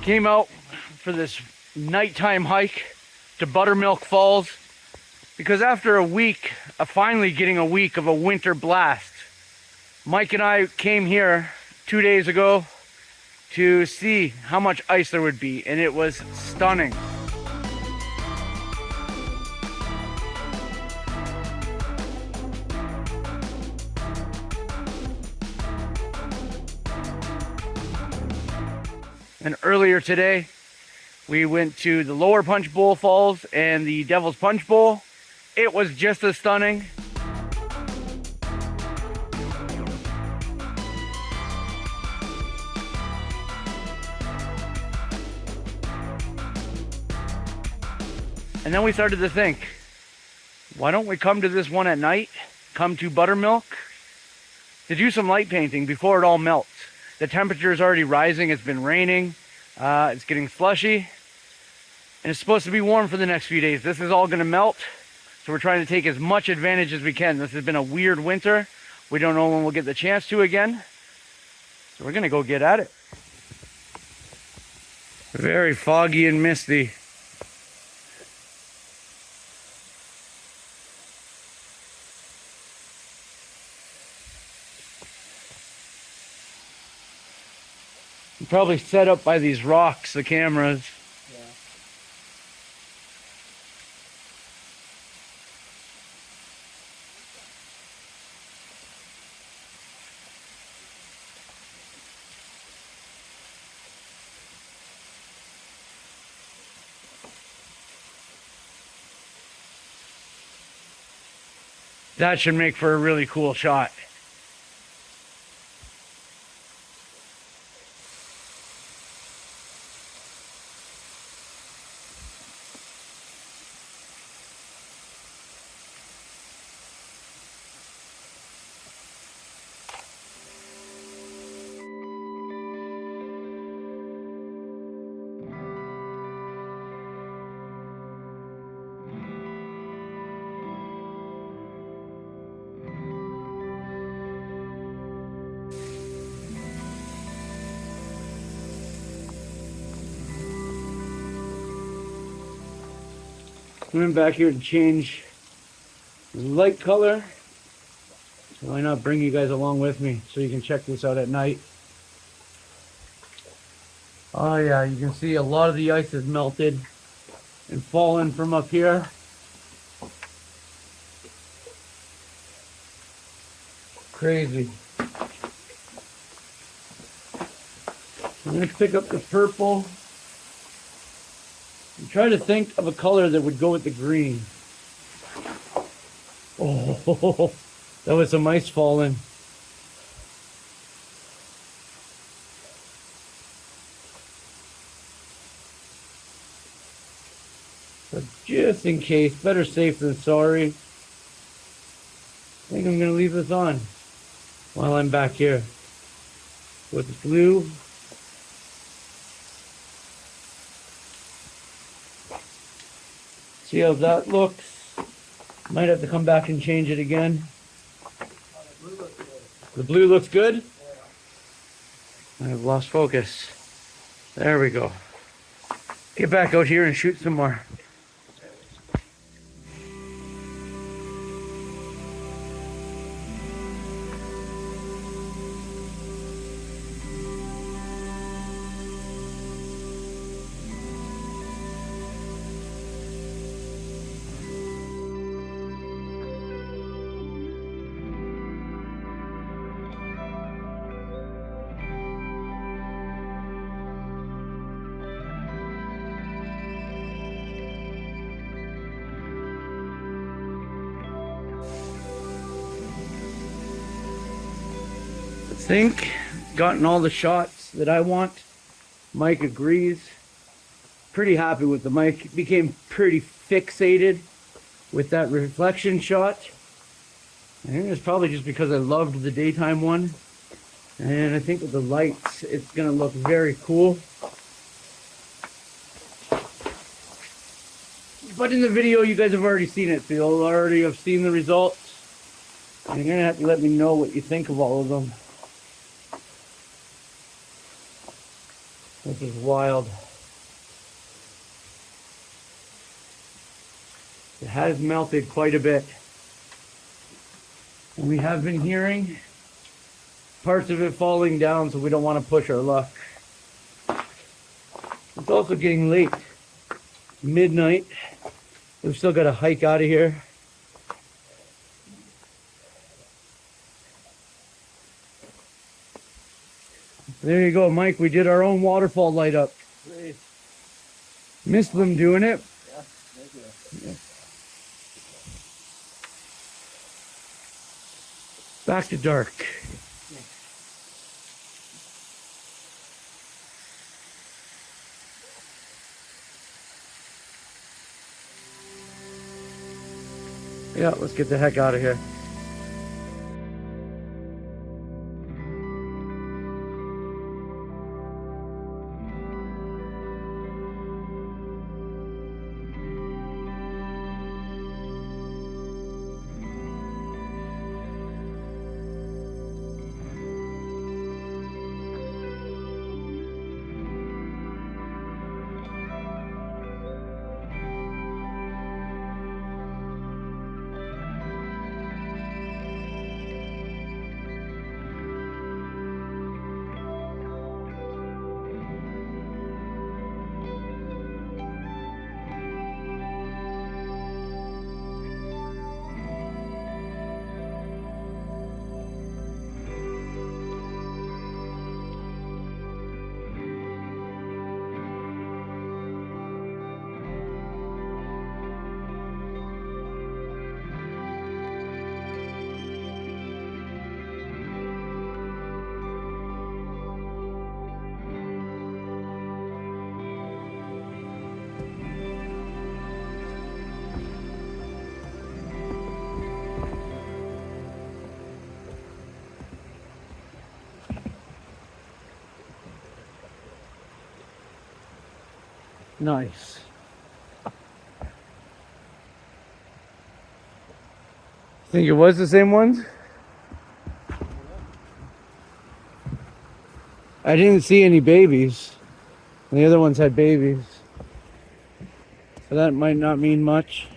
Came out for this nighttime hike to Buttermilk Falls because after a week of finally getting a week of a winter blast, Mike and I came here 2 days ago to see how much ice there would be, and it was stunning. And earlier today, we went to the Lower Punch Bowl Falls and the Devil's Punch Bowl. It was just as stunning. And then we started to think, why don't we come to this one at night, come to Buttermilk, to do some light painting before it all melts. The temperature is already rising, it's been raining, it's getting slushy, and it's supposed to be warm for the next few days. This is all gonna melt, so we're trying to take as much advantage as we can. This has been a weird winter. We don't know when we'll get the chance to again, so we're gonna go get at it. Very foggy and misty. Probably set up by these rocks, the cameras. Yeah. That should make for a really cool shot. I went back here to change the light color. So why not bring you guys along with me so you can check this out at night. Oh yeah, you can see a lot of the ice has melted and fallen from up here. Crazy. I'm going to pick up the purple. And try to think of a color that would go with the green. Oh, that was some ice falling. But just in case, better safe than sorry, I think I'm going to leave this on while I'm back here with blue. See how that looks. Might have to come back and change it again. The blue looks good? I've lost focus. There we go. Get back out here and shoot some more. think gotten all the shots that I want. Mike agrees. Pretty happy with the mic. Became pretty fixated with that reflection shot. I think it's probably just because I loved the daytime one. And I think with the lights, it's gonna look very cool. But in the video, you guys have already seen it, so you'll already have seen the results. And you're gonna have to let me know what you think of all of them. This is wild. It has melted quite a bit. And we have been hearing parts of it falling down, so we don't want to push our luck. It's also getting late. Midnight. We've still got to hike out of here. There you go, Mike. We did our own waterfall light up. Great. Missed them doing it. Yeah, thank you. Yeah. Back to dark. Yeah, let's get the heck out of here. Nice. Think it was the same ones? I didn't see any babies. The other ones had babies. So that might not mean much.